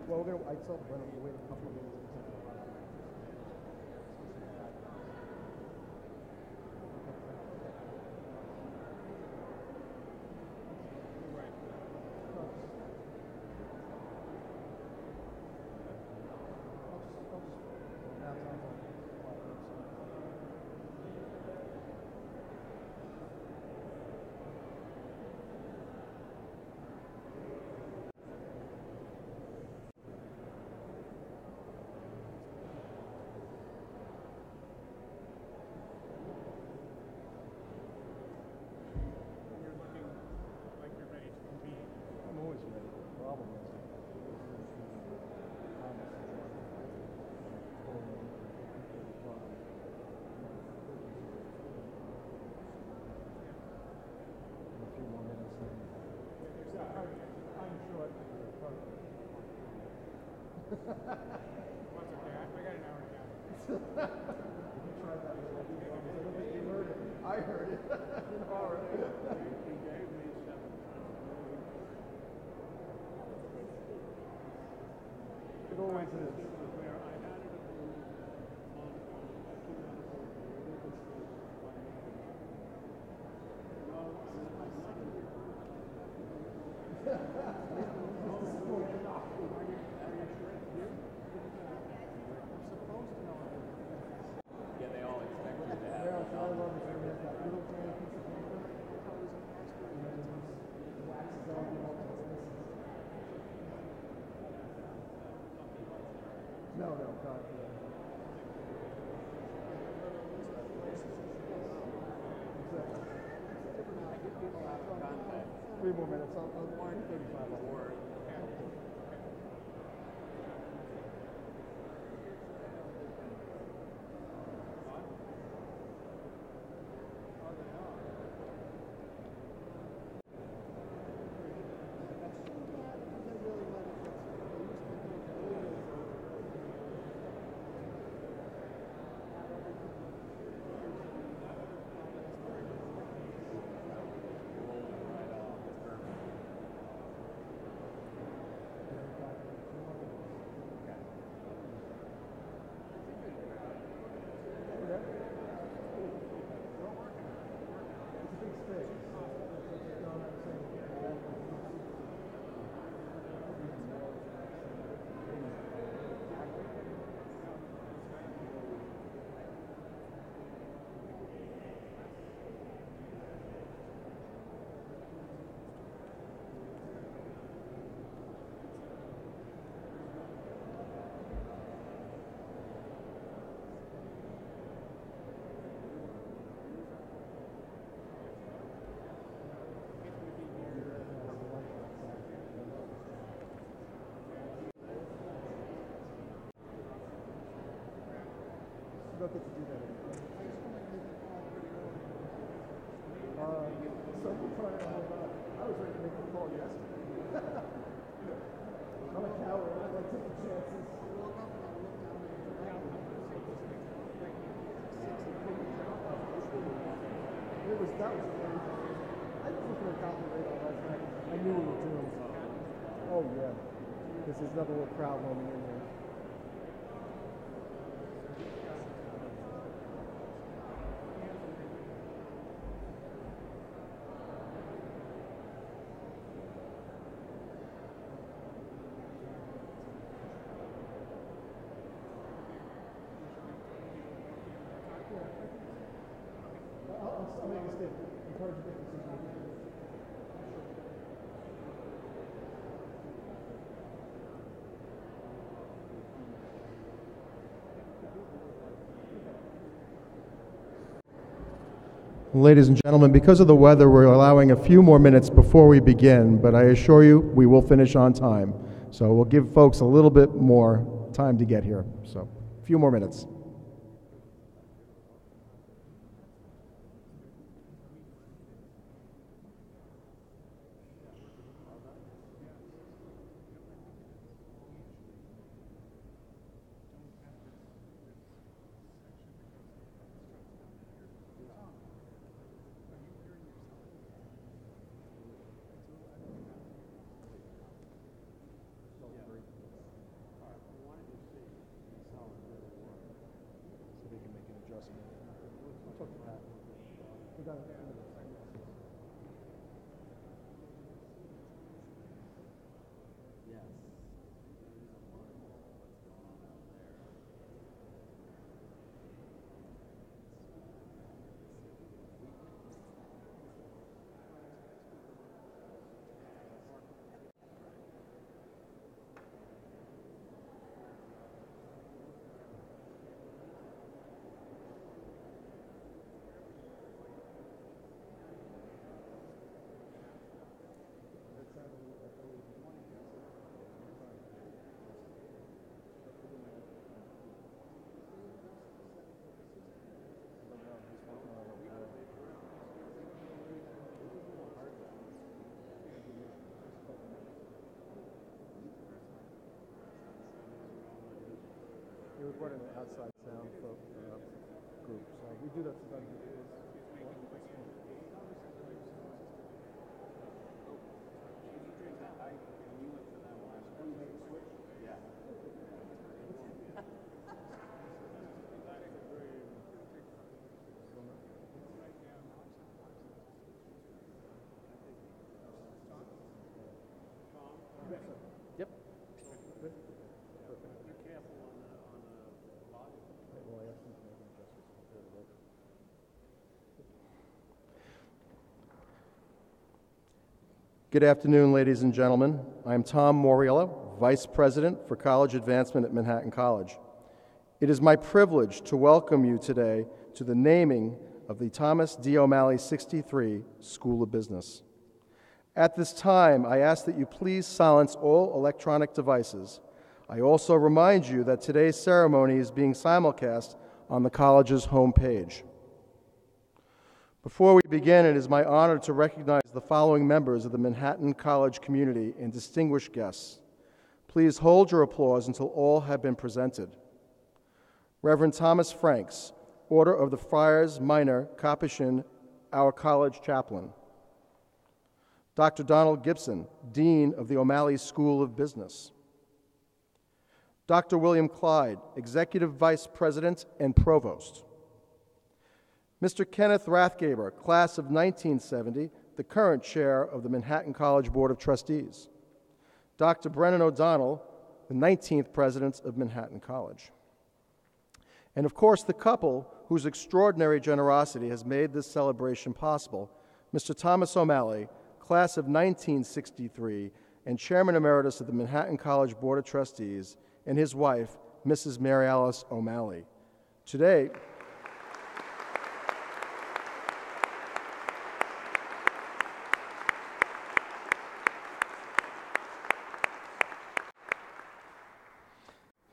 Well, I saw Brennan wait a couple of minutes. I heard it. All right. It always is. Yeah, they all expect you to have. No, God. Contact. 3 more minutes. I'll 35. Or You don't get to do that anymore. So I'm trying to hold on. I was ready to make the call yesterday. I'm a coward. I don't take the chances. That was crazy. I was looking at copy radar last night. I knew we were doing this. Oh yeah. This is another little crowd roaming in there. I'll make a statement. Encourage a big decision. Ladies and gentlemen, because of the weather, we're allowing a few more minutes before we begin, but I assure you we will finish on time. So we'll give folks a little bit more time to get here. So a few more minutes. We're recording an outside sound for group, so we do that sometimes. Yep. Good. Perfect. Be careful on the volume. Well, I have some adjustments compared to that. Good afternoon, ladies and gentlemen. I'm Tom Moriello, Vice President for College Advancement at Manhattan College. It is my privilege to welcome you today to the naming of the Thomas D. O'Malley 63 School of Business. At this time, I ask that you please silence all electronic devices. I also remind you that today's ceremony is being simulcast on the college's homepage. Before we begin, it is my honor to recognize the following members of the Manhattan College community and distinguished guests. Please hold your applause until all have been presented. Reverend Thomas Franks, Order of the Friars Minor Capuchin, our college chaplain. Dr. Donald Gibson, Dean of the O'Malley School of Business. Dr. William Clyde, Executive Vice President and Provost. Mr. Kenneth Rathgaber, Class of 1970, the current Chair of the Manhattan College Board of Trustees. Dr. Brennan O'Donnell, the 19th President of Manhattan College. And of course, the couple whose extraordinary generosity has made this celebration possible, Mr. Thomas O'Malley, Class of 1963, and Chairman Emeritus of the Manhattan College Board of Trustees, and his wife, Mrs. Mary Alice O'Malley. Today,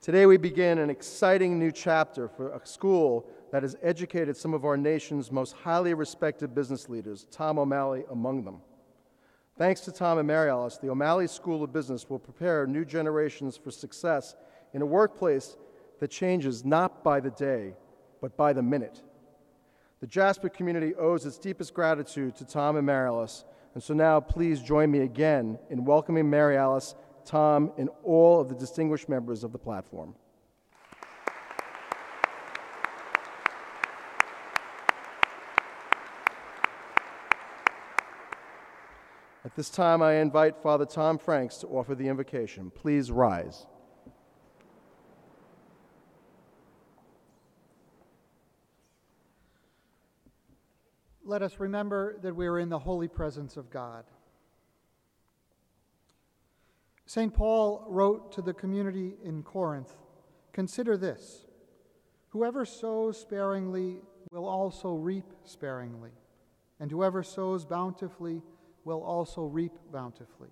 Today we begin an exciting new chapter for a school that has educated some of our nation's most highly respected business leaders, Tom O'Malley among them. Thanks to Tom and Mary Alice, the O'Malley School of Business will prepare new generations for success in a workplace that changes not by the day, but by the minute. The Jasper community owes its deepest gratitude to Tom and Mary Alice, and so now please join me again in welcoming Mary Alice, Tom, and all of the distinguished members of the platform. At this time, I invite Father Tom Franks to offer the invocation. Please rise. Let us remember that we are in the holy presence of God. St. Paul wrote to the community in Corinth, "Consider this, whoever sows sparingly will also reap sparingly, and whoever sows bountifully will also reap bountifully.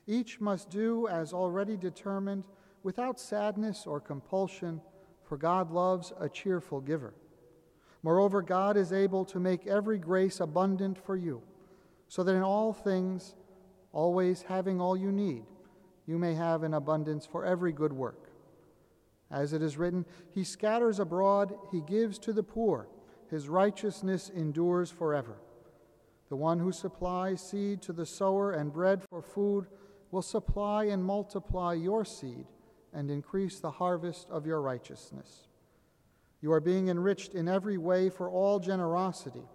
Each must do as already determined, without sadness or compulsion, for God loves a cheerful giver. Moreover, God is able to make every grace abundant for you, so that in all things, always having all you need, you may have an abundance for every good work. As it is written, He scatters abroad, He gives to the poor, His righteousness endures forever. The one who supplies seed to the sower and bread for food will supply and multiply your seed and increase the harvest of your righteousness. You are being enriched in every way for all generosity,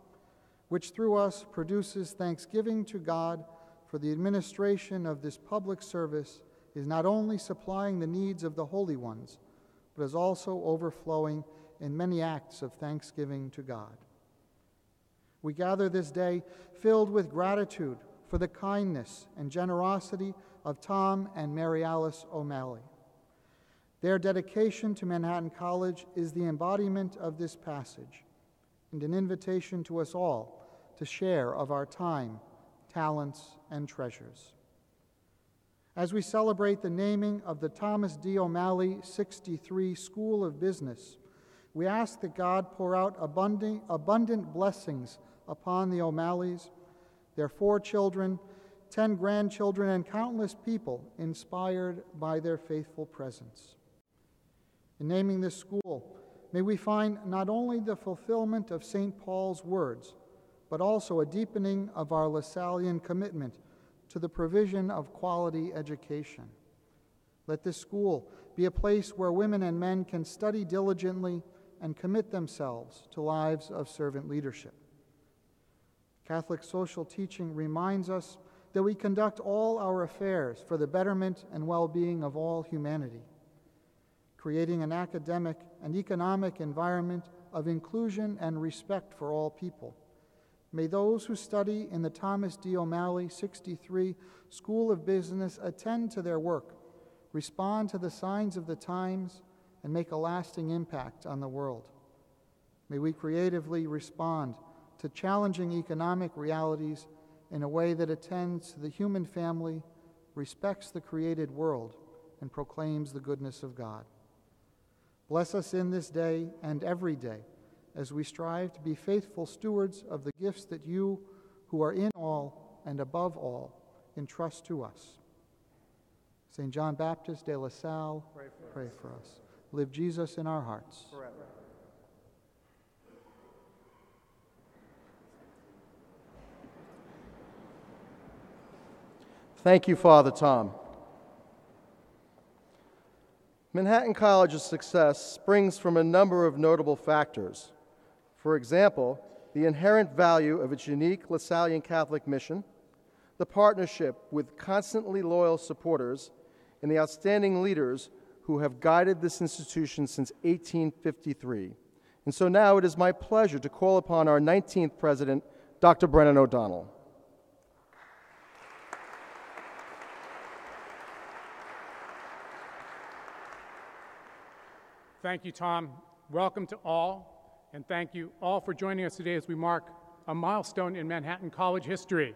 which through us produces thanksgiving to God, for the administration of this public service is not only supplying the needs of the holy ones, but is also overflowing in many acts of thanksgiving to God. We gather this day filled with gratitude for the kindness and generosity of Tom and Mary Alice O'Malley. Their dedication to Manhattan College is the embodiment of this passage and an invitation to us all to share of our time, talents, and treasures. As we celebrate the naming of the Thomas D. O'Malley 63 School of Business, we ask that God pour out abundant blessings upon the O'Malleys, their 4 children, 10 grandchildren, and countless people inspired by their faithful presence. In naming this school, may we find not only the fulfillment of St. Paul's words, but also a deepening of our Lasallian commitment to the provision of quality education. Let this school be a place where women and men can study diligently and commit themselves to lives of servant leadership. Catholic social teaching reminds us that we conduct all our affairs for the betterment and well-being of all humanity, creating an academic and economic environment of inclusion and respect for all people. May those who study in the Thomas D. O'Malley 63 School of Business attend to their work, respond to the signs of the times, and make a lasting impact on the world. May we creatively respond to challenging economic realities in a way that attends to the human family, respects the created world, and proclaims the goodness of God. Bless us in this day and every day as we strive to be faithful stewards of the gifts that you, who are in all and above all, entrust to us. St. John Baptist de La Salle, pray for us. Live Jesus in our hearts. Forever. Thank you, Father Tom. Manhattan College's success springs from a number of notable factors. For example, the inherent value of its unique Lasallian Catholic mission, the partnership with constantly loyal supporters, and the outstanding leaders who have guided this institution since 1853. And so now it is my pleasure to call upon our 19th president, Dr. Brennan O'Donnell. Thank you, Tom. Welcome to all, and thank you all for joining us today as we mark a milestone in Manhattan College history,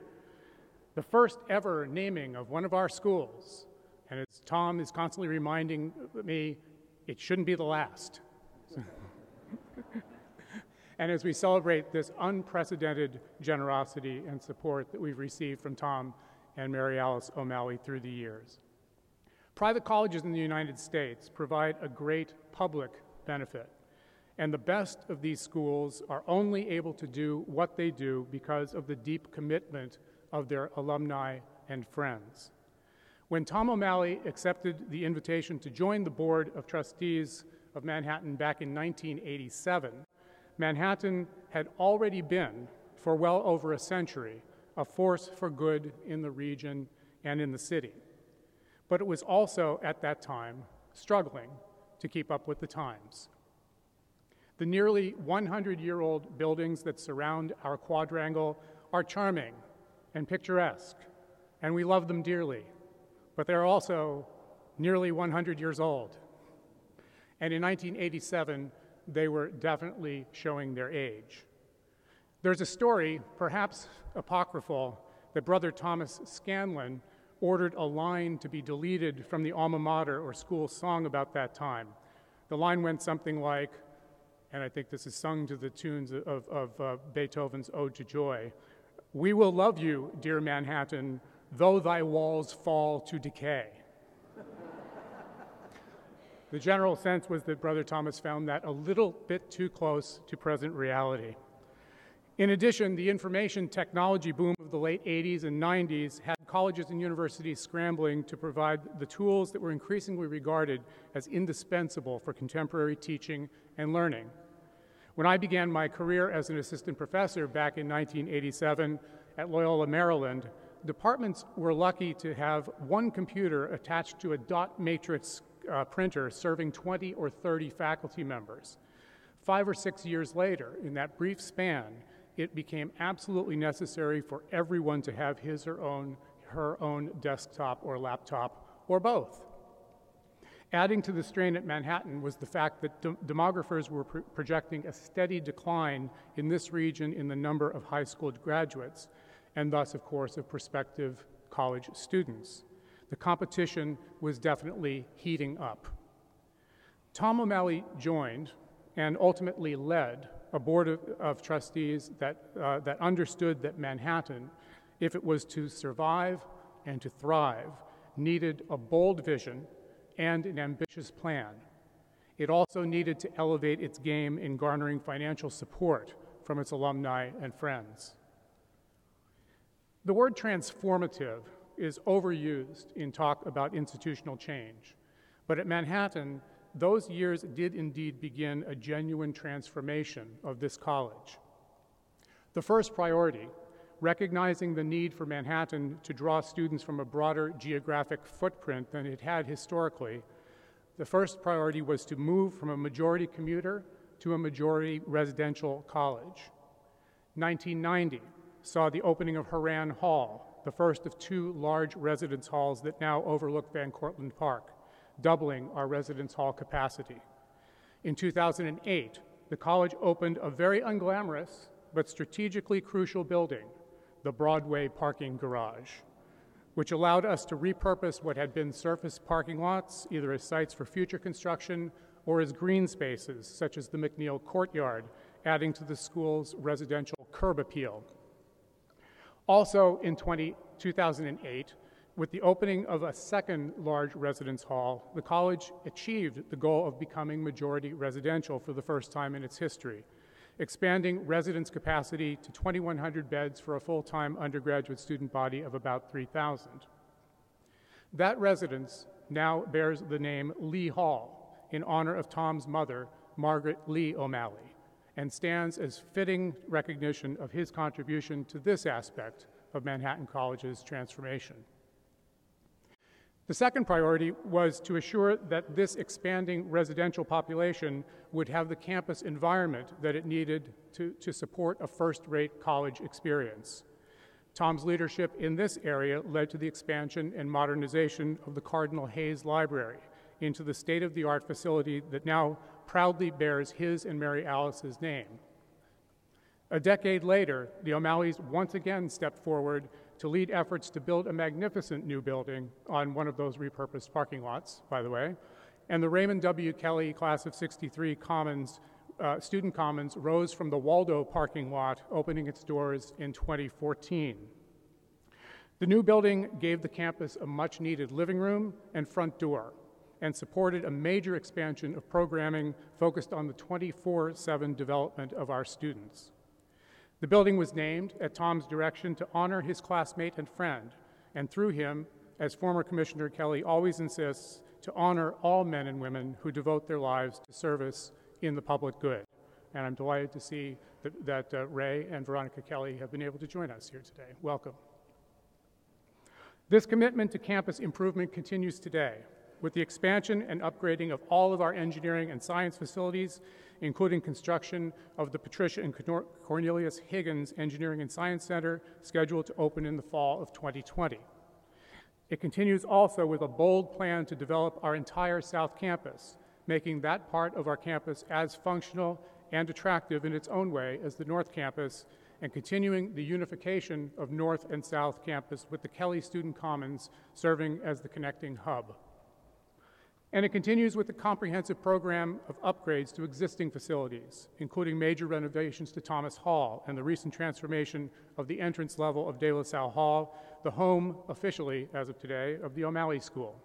the first ever naming of one of our schools. And as Tom is constantly reminding me, It shouldn't be the last. And as we celebrate this unprecedented generosity and support that we've received from Tom and Mary Alice O'Malley through the years. Private colleges in the United States provide a great public benefit, and the best of these schools are only able to do what they do because of the deep commitment of their alumni and friends. When Tom O'Malley accepted the invitation to join the Board of Trustees of Manhattan back in 1987, Manhattan had already been, for well over a century, a force for good in the region and in the city. But it was also, at that time, struggling to keep up with the times. The nearly 100-year-old buildings that surround our quadrangle are charming and picturesque, and we love them dearly, but they're also nearly 100 years old. And in 1987, they were definitely showing their age. There's a story, perhaps apocryphal, that Brother Thomas Scanlon ordered a line to be deleted from the alma mater or school song about that time. The line went something like, and I think this is sung to the tunes of Beethoven's Ode to Joy, "We will love you, dear Manhattan, though thy walls fall to decay." The general sense was that Brother Thomas found that a little bit too close to present reality. In addition, the information technology boom of the late 80s and 90s had colleges and universities scrambling to provide the tools that were increasingly regarded as indispensable for contemporary teaching and learning. When I began my career as an assistant professor back in 1987 at Loyola, Maryland, departments were lucky to have one computer attached to a dot matrix printer serving 20 or 30 faculty members. 5 or 6 years later, in that brief span, it became absolutely necessary for everyone to have his or her own desktop or laptop, or both. Adding to the strain at Manhattan was the fact that demographers were projecting a steady decline in this region in the number of high school graduates, and thus, of course, of prospective college students. The competition was definitely heating up. Tom O'Malley joined and ultimately led a board of trustees that understood that Manhattan, if it was to survive and to thrive, needed a bold vision and an ambitious plan. It also needed to elevate its game in garnering financial support from its alumni and friends. The word transformative is overused in talk about institutional change, but at Manhattan, those years did indeed begin a genuine transformation of this college. The first priority, recognizing the need for Manhattan to draw students from a broader geographic footprint than it had historically, the first priority was to move from a majority commuter to a majority residential college. 1990 saw the opening of Horan Hall, the first of 2 large residence halls that now overlook Van Cortlandt Park, doubling our residence hall capacity. In 2008, the college opened a very unglamorous but strategically crucial building, the Broadway parking garage, which allowed us to repurpose what had been surface parking lots, either as sites for future construction or as green spaces, such as the McNeil Courtyard, adding to the school's residential curb appeal. Also in 2008, with the opening of a second large residence hall, the college achieved the goal of becoming majority residential for the first time in its history, expanding residence capacity to 2,100 beds for a full-time undergraduate student body of about 3,000. That residence now bears the name Lee Hall in honor of Tom's mother, Margaret Lee O'Malley, and stands as fitting recognition of his contribution to this aspect of Manhattan College's transformation. The second priority was to assure that this expanding residential population would have the campus environment that it needed to support a first-rate college experience. Tom's leadership in this area led to the expansion and modernization of the Cardinal Hayes Library into the state-of-the-art facility that now proudly bears his and Mary Alice's name. A decade later, the O'Malleys once again stepped forward to lead efforts to build a magnificent new building on one of those repurposed parking lots, by the way, and the Raymond W. Kelly Class of 63 Student Commons rose from the Waldo parking lot, opening its doors in 2014. The new building gave the campus a much-needed living room and front door, and supported a major expansion of programming focused on the 24/7 development of our students. The building was named at Tom's direction to honor his classmate and friend, and through him, as former Commissioner Kelly always insists, to honor all men and women who devote their lives to service in the public good. And I'm delighted to see that Ray and Veronica Kelly have been able to join us here today. Welcome. This commitment to campus improvement continues today, with the expansion and upgrading of all of our engineering and science facilities, including construction of the Patricia and Cornelius Higgins Engineering and Science Center, scheduled to open in the fall of 2020. It continues also with a bold plan to develop our entire South Campus, making that part of our campus as functional and attractive in its own way as the North Campus, and continuing the unification of North and South Campus with the Kelly Student Commons serving as the connecting hub. And it continues with the comprehensive program of upgrades to existing facilities, including major renovations to Thomas Hall and the recent transformation of the entrance level of De La Salle Hall, the home, officially as of today, of the O'Malley School.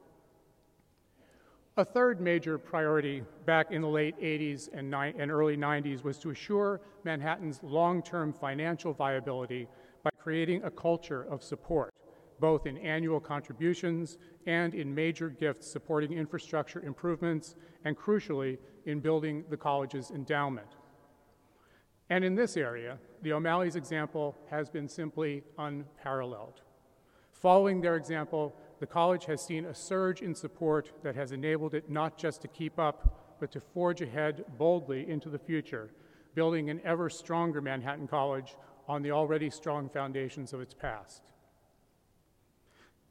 A third major priority back in the late 80s and early 90s was to assure Manhattan's long-term financial viability by creating a culture of support, both in annual contributions and in major gifts supporting infrastructure improvements, and crucially, in building the college's endowment. And in this area, the O'Malley's example has been simply unparalleled. Following their example, the college has seen a surge in support that has enabled it not just to keep up, but to forge ahead boldly into the future, building an ever stronger Manhattan College on the already strong foundations of its past.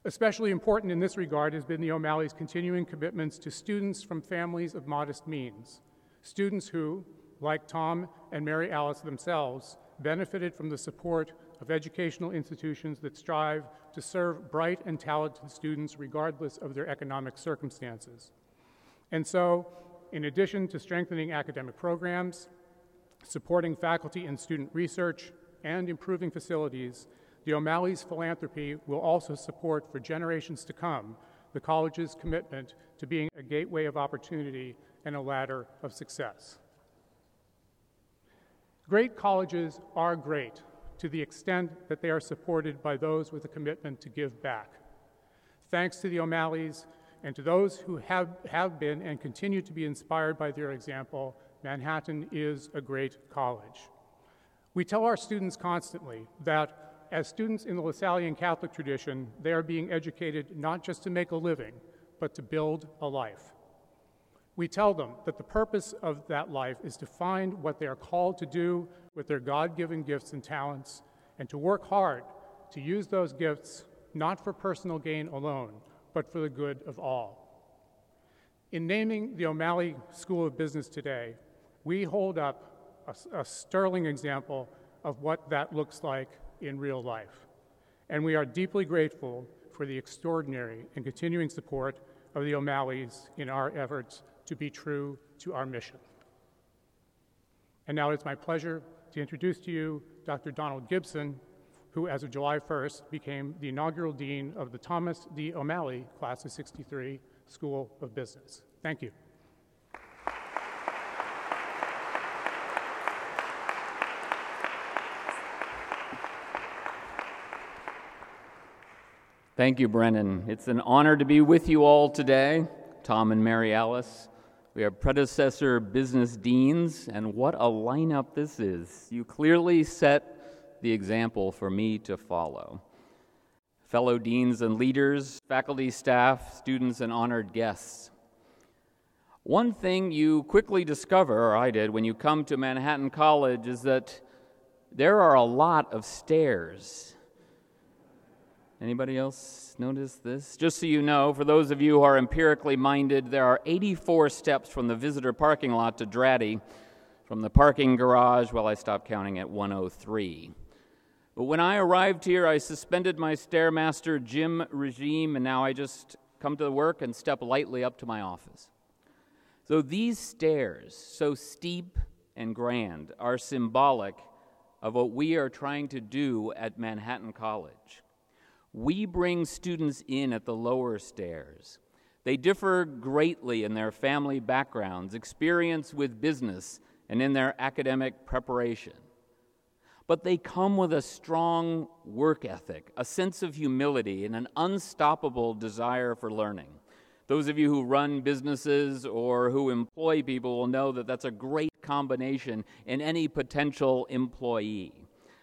Especially important in this regard has been the O'Malley's continuing commitments to students from families of modest means, students who, like Tom and Mary Alice themselves, benefited from the support of educational institutions that strive to serve bright and talented students regardless of their economic circumstances. And so, in addition to strengthening academic programs, supporting faculty and student research, and improving facilities, the O'Malley's philanthropy will also support for generations to come the college's commitment to being a gateway of opportunity and a ladder of success. Great colleges are great to the extent that they are supported by those with a commitment to give back. Thanks to the O'Malleys and to those who have been and continue to be inspired by their example, Manhattan is a great college. We tell our students constantly that as students in the Lasallian Catholic tradition, they are being educated not just to make a living, but to build a life. We tell them that the purpose of that life is to find what they are called to do with their God-given gifts and talents, and to work hard to use those gifts not for personal gain alone, but for the good of all. In naming the O'Malley School of Business today, we hold up a sterling example of what that looks like in real life. And we are deeply grateful for the extraordinary and continuing support of the O'Malleys in our efforts to be true to our mission. And now it's my pleasure to introduce to you Dr. Donald Gibson, who as of July 1st became the inaugural dean of the Thomas D. O'Malley Class of 63 School of Business. Thank you. Thank you, Brennan. It's an honor to be with you all today, Tom and Mary Alice. We are predecessor business deans, and what a lineup this is. You clearly set the example for me to follow. Fellow deans and leaders, faculty, staff, students, and honored guests. One thing you quickly discover, or I did, when you come to Manhattan College is that there are a lot of stairs. Anybody else notice this? Just so you know, for those of you who are empirically minded, there are 84 steps from the visitor parking lot to Dratty, from the parking garage, well, I stopped counting at 103. But when I arrived here, I suspended my Stairmaster gym regime, and now I just come to work and step lightly up to my office. So these stairs, so steep and grand, are symbolic of what we are trying to do at Manhattan College. We bring students in at the lower stairs. They differ greatly in their family backgrounds, experience with business, and in their academic preparation. But they come with a strong work ethic, a sense of humility, and an unstoppable desire for learning. Those of you who run businesses or who employ people will know that that's a great combination in any potential employee.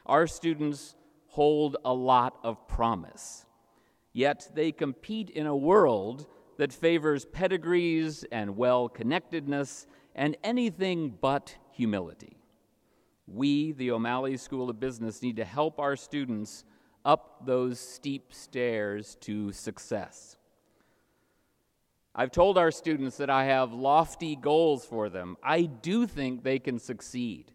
Our students hold a lot of promise, yet they compete in a world that favors pedigrees and well-connectedness and anything but humility. We, the O'Malley School of Business, need to help our students up those steep stairs to success. I've told our students that I have lofty goals for them. I do think they can succeed.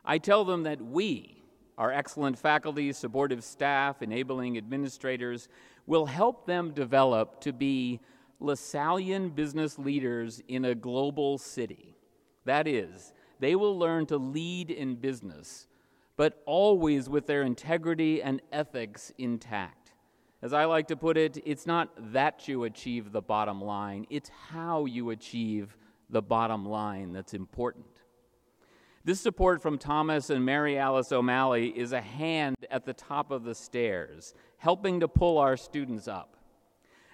I tell them that we, our excellent faculty, supportive staff, enabling administrators, will help them develop to be LaSallian business leaders in a global city. That is, they will learn to lead in business, but always with their integrity and ethics intact. As I like to put it, it's not that you achieve the bottom line, it's how you achieve the bottom line that's important. This support from Thomas and Mary Alice O'Malley is a hand at the top of the stairs, helping to pull our students up.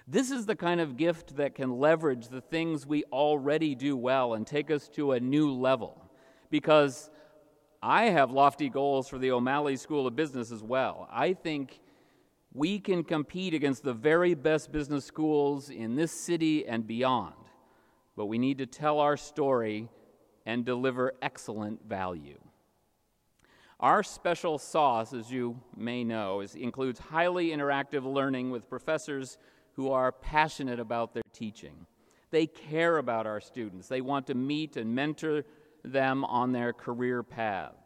This is the kind of gift that can leverage the things we already do well and take us to a new level. Because I have lofty goals for the O'Malley School of Business as well. I think we can compete against the very best business schools in this city and beyond, but we need to tell our story and deliver excellent value. Our special sauce, as you may know, includes highly interactive learning with professors who are passionate about their teaching. They care about our students. They want to meet and mentor them on their career paths.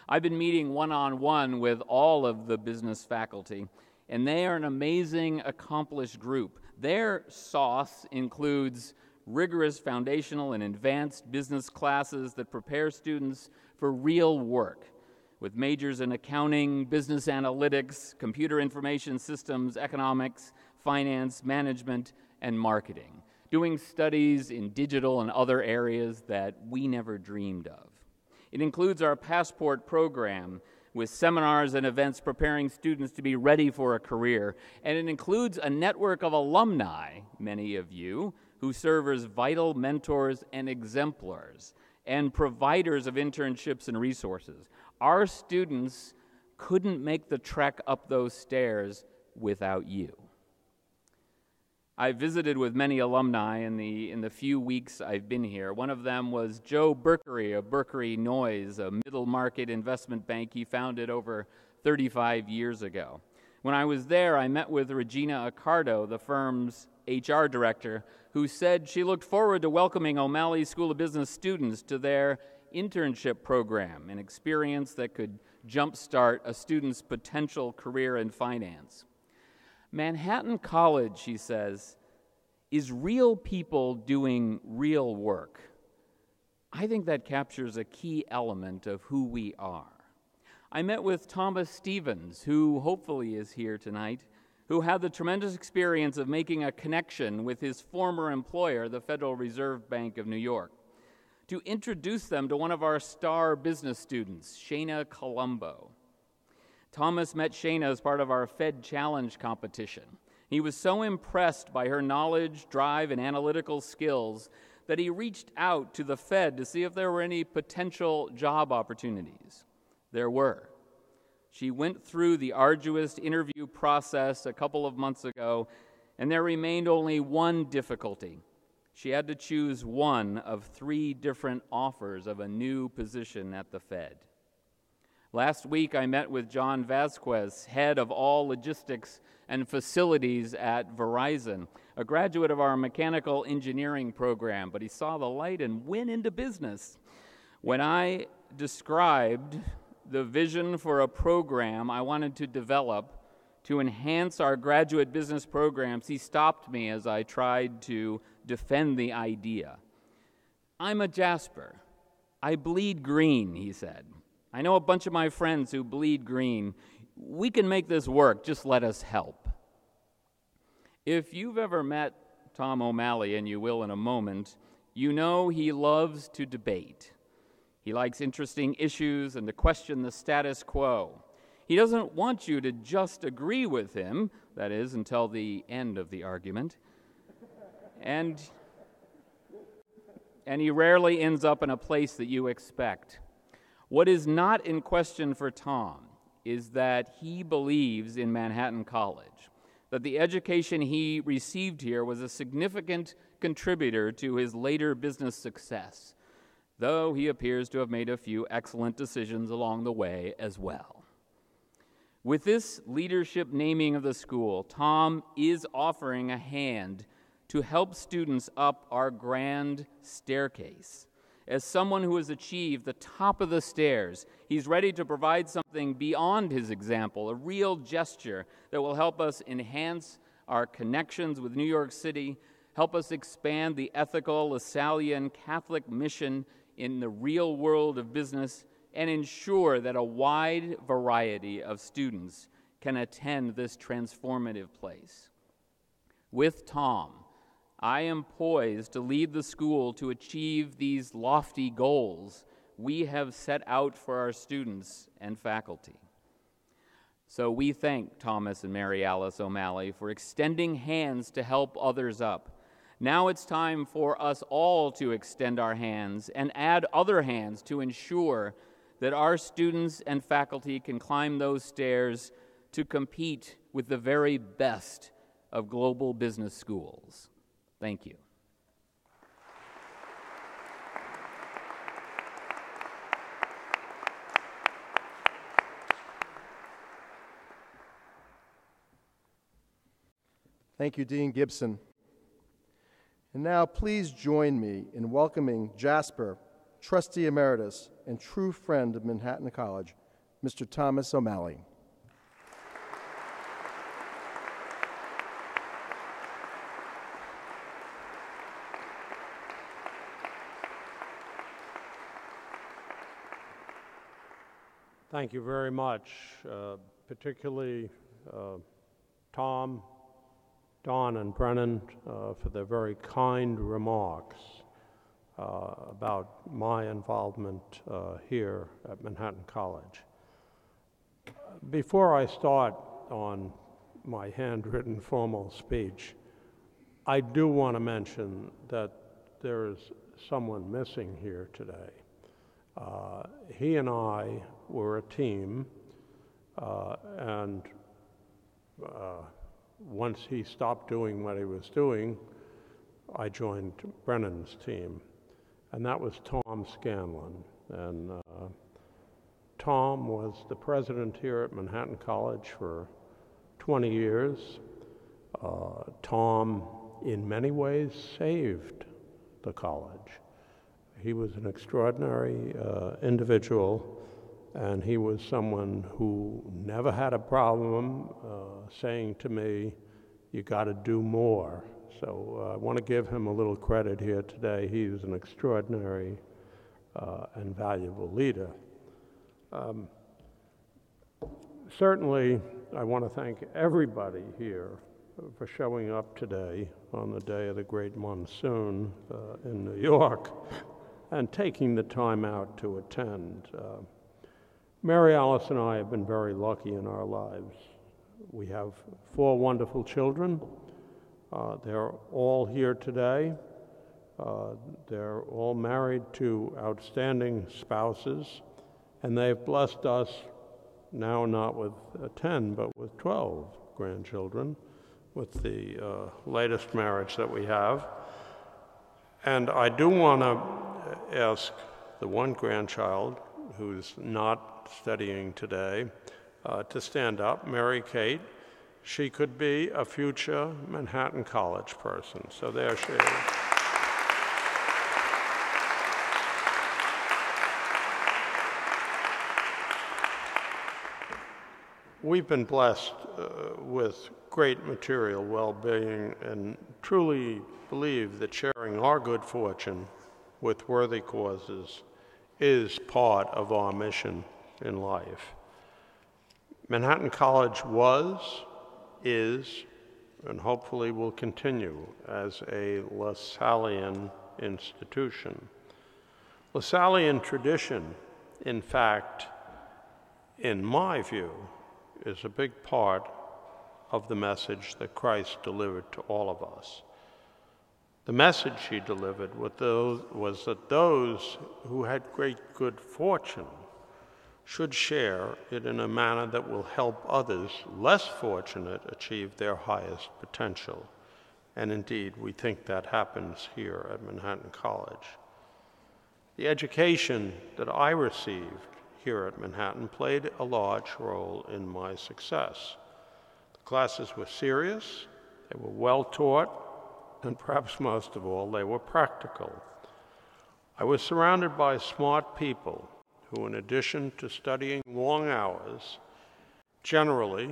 I've been meeting one-on-one with all of the business faculty, and they are an amazing, accomplished group. Their sauce includes rigorous foundational and advanced business classes that prepare students for real work, with majors in accounting, business analytics, computer information systems, economics, finance, management, and marketing, doing studies in digital and other areas that we never dreamed of. It includes our Passport program, with seminars and events preparing students to be ready for a career. And it includes a network of alumni, many of you, who serve as vital mentors and exemplars and providers of internships and resources. Our students couldn't make the trek up those stairs without you. I visited with many alumni in the few weeks I've been here. One of them was Joe Berkery of Berkery Noyes, a middle market investment bank he founded over 35 years ago. When I was there, I met with Regina Accardo, the firm's HR director, who said she looked forward to welcoming O'Malley School of Business students to their internship program, an experience that could jumpstart a student's potential career in finance. Manhattan College, she says, is real people doing real work. I think that captures a key element of who we are. I met with Thomas Stevens, who hopefully is here tonight, who had the tremendous experience of making a connection with his former employer, the Federal Reserve Bank of New York, to introduce them to one of our star business students, Shana Colombo. Thomas met Shana as part of our Fed Challenge competition. He was so impressed by her knowledge, drive, and analytical skills that he reached out to the Fed to see if there were any potential job opportunities. There were. She went through the arduous interview process a couple of months ago, and there remained only one difficulty. She had to choose one of 3 different offers of a new position at the Fed. Last week, I met with John Vasquez, head of all logistics and facilities at Verizon, a graduate of our mechanical engineering program, but he saw the light and went into business. When I described the vision for a program I wanted to develop to enhance our graduate business programs, he stopped me as I tried to defend the idea. "I'm a Jasper. I bleed green," he said. "I know a bunch of my friends who bleed green. We can make this work. Just let us help." If you've ever met Tom O'Malley, and you will in a moment, you know he loves to debate. He likes interesting issues and to question the status quo. He doesn't want you to just agree with him, that is, until the end of the argument. And he rarely ends up in a place that you expect. What is not in question for Tom is that he believes in Manhattan College, that the education he received here was a significant contributor to his later business success, though he appears to have made a few excellent decisions along the way as well. With this leadership naming of the school, Tom is offering a hand to help students up our grand staircase. As someone who has achieved the top of the stairs, he's ready to provide something beyond his example, a real gesture that will help us enhance our connections with New York City, help us expand the ethical Lassallean Catholic mission in the real world of business, and ensure that a wide variety of students can attend this transformative place. With Tom, I am poised to lead the school to achieve these lofty goals we have set out for our students and faculty. So we thank Thomas and Mary Alice O'Malley for extending hands to help others up. Now it's time for us all to extend our hands and add other hands to ensure that our students and faculty can climb those stairs to compete with the very best of global business schools. Thank you. Thank you, Dean Gibson. And now please join me in welcoming Jasper, Trustee Emeritus and true friend of Manhattan College, Mr. Thomas O'Malley. Thank you very much, particularly Tom, Don, and Brennan for their very kind remarks about my involvement here at Manhattan College. Before I start on my handwritten formal speech, I do want to mention that there is someone missing here today. He and I were a team, and once he stopped doing what he was doing, I joined Brennan's team, and that was Tom Scanlon. And Tom was the president here at Manhattan College for 20 years. Tom, in many ways, saved the college. He was an extraordinary individual, and he was someone who never had a problem saying to me, "You got to do more." So I want to give him a little credit here today. He's an extraordinary and valuable leader. Certainly, I want to thank everybody here for showing up today on the day of the great monsoon in New York and taking the time out to attend. Mary Alice and I have been very lucky in our lives. We have 4 wonderful children. They're all here today. They're all married to outstanding spouses, and they've blessed us now not with 10, but with 12 grandchildren, with the latest marriage that we have. And I do want to ask the one grandchild who's not studying today to stand up, Mary Kate. She could be a future Manhattan College person. So there she is. We've been blessed with great material well-being and truly believe that sharing our good fortune with worthy causes is part of our mission in life. Manhattan College was, is, and hopefully will continue as a Lasallian institution. Lasallian tradition, in fact, in my view, is a big part of the message that Christ delivered to all of us. The message he delivered was that those who had great good fortune should share it in a manner that will help others less fortunate achieve their highest potential. And indeed, we think that happens here at Manhattan College. The education that I received here at Manhattan played a large role in my success. The classes were serious, they were well taught, and perhaps most of all, they were practical. I was surrounded by smart people who, in addition to studying long hours, generally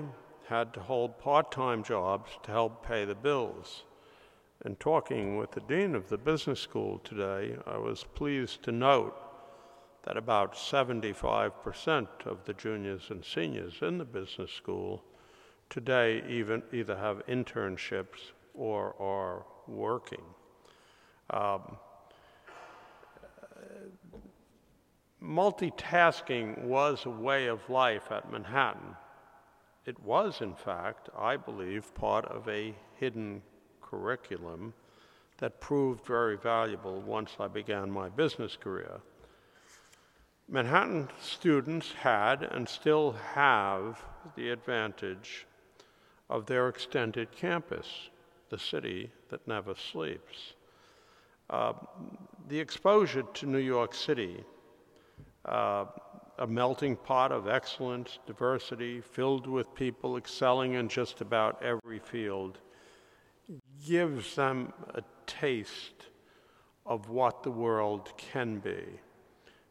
had to hold part-time jobs to help pay the bills. And talking with the dean of the business school today, I was pleased to note that about 75% of the juniors and seniors in the business school today either have internships or are working. Multitasking was a way of life at Manhattan. It was, in fact, I believe, part of a hidden curriculum that proved very valuable once I began my business career. Manhattan students had and still have the advantage of their extended campus, the city that never sleeps. The exposure to New York City, a melting pot of excellence, diversity, filled with people excelling in just about every field, gives them a taste of what the world can be.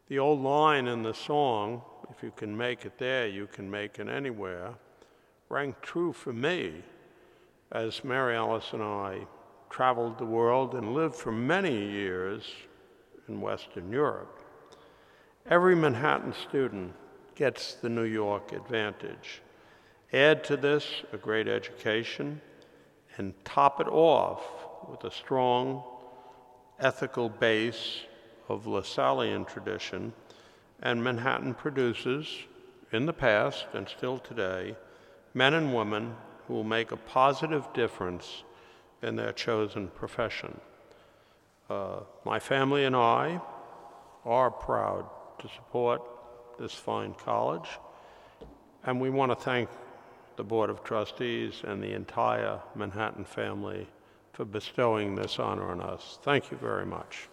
The old line in the song, if you can make it there, you can make it anywhere, rang true for me as Mary Alice and I traveled the world and lived for many years in Western Europe. Every Manhattan student gets the New York advantage. Add to this a great education, and top it off with a strong ethical base of Lasallian tradition, and Manhattan produces, in the past and still today, men and women who will make a positive difference in their chosen profession. My family and I are proud to support this fine college, and we want to thank the Board of Trustees and the entire Manhattan family for bestowing this honor on us. Thank you very much.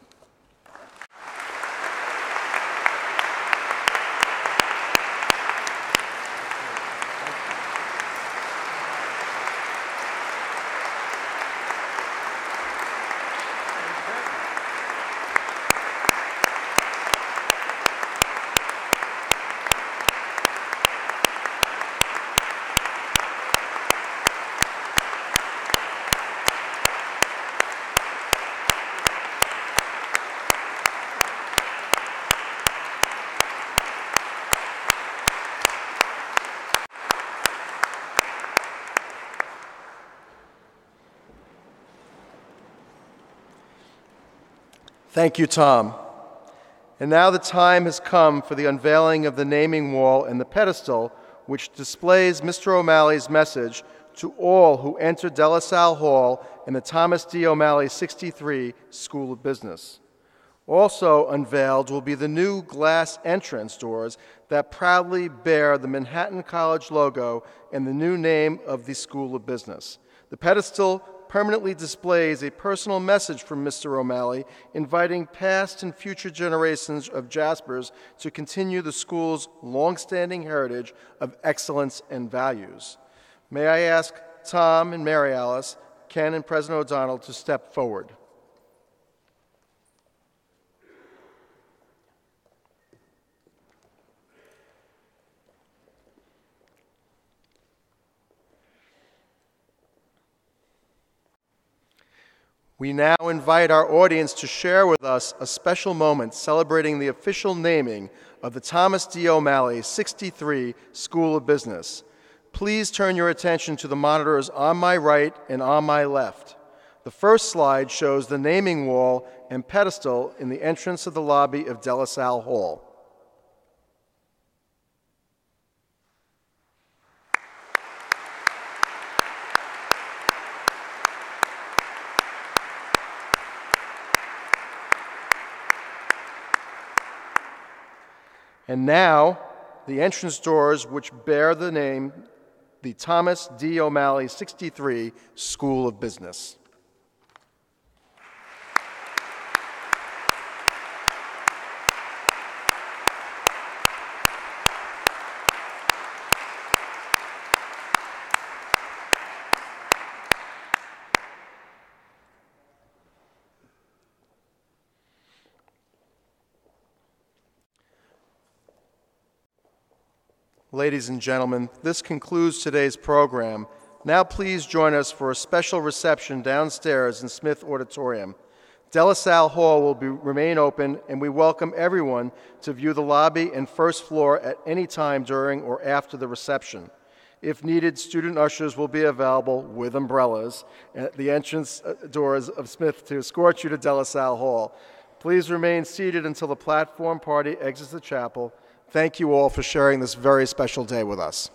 Thank you, Tom. And now the time has come for the unveiling of the naming wall and the pedestal, which displays Mr. O'Malley's message to all who enter De La Salle Hall in the Thomas D. O'Malley 63 School of Business. Also unveiled will be the new glass entrance doors that proudly bear the Manhattan College logo and the new name of the School of Business. The pedestal permanently displays a personal message from Mr. O'Malley inviting past and future generations of Jaspers to continue the school's long-standing heritage of excellence and values. May I ask Tom and Mary Alice, Ken and President O'Donnell to step forward. We now invite our audience to share with us a special moment celebrating the official naming of the Thomas D. O'Malley 63 School of Business. Please turn your attention to the monitors on my right and on my left. The first slide shows the naming wall and pedestal in the entrance of the lobby of Salle Hall. And now, the entrance doors which bear the name, the Thomas D. O'Malley 63 School of Business. Ladies and gentlemen, this concludes today's program. Now please join us for a special reception downstairs in Smith Auditorium. Salle Hall will remain open, and we welcome everyone to view the lobby and first floor at any time during or after the reception. If needed, student ushers will be available with umbrellas at the entrance doors of Smith to escort you to Salle Hall. Please remain seated until the platform party exits the chapel. Thank you all for sharing this very special day with us.